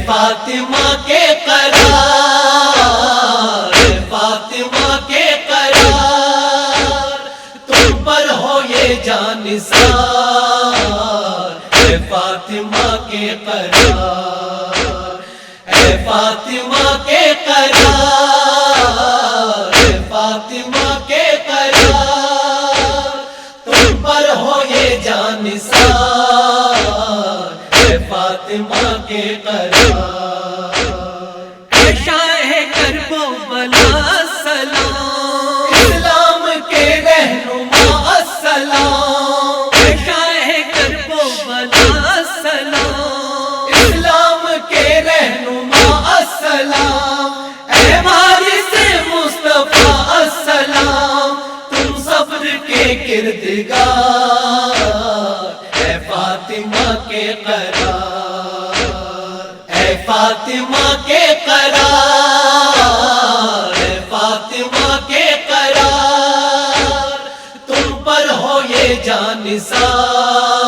فاطمہ کے قرار، اے فاطمہ کے قرار، تم پر ہو یہ جان نثار، اے فاطمہ کے قرار، اے فاطمہ کے قرار، اے فاطمہ کے قرار، تم پر ہو یہ جان نثار، اے فاطمہ کے قرار۔ اے شاہ کرب و بلا سلام، اسلام کے رہنما السلام، اے شاہ کرب و بلا سلام، اسلام کے رہنما السلام، اے وارث مصطفیٰ السلام، تم صبر کے کردگار، اے فاطمہ کے قرار، اے فاطمہ کے قرار، اے فاطمہ کے قرار، تم پر ہو یہ جان نثار۔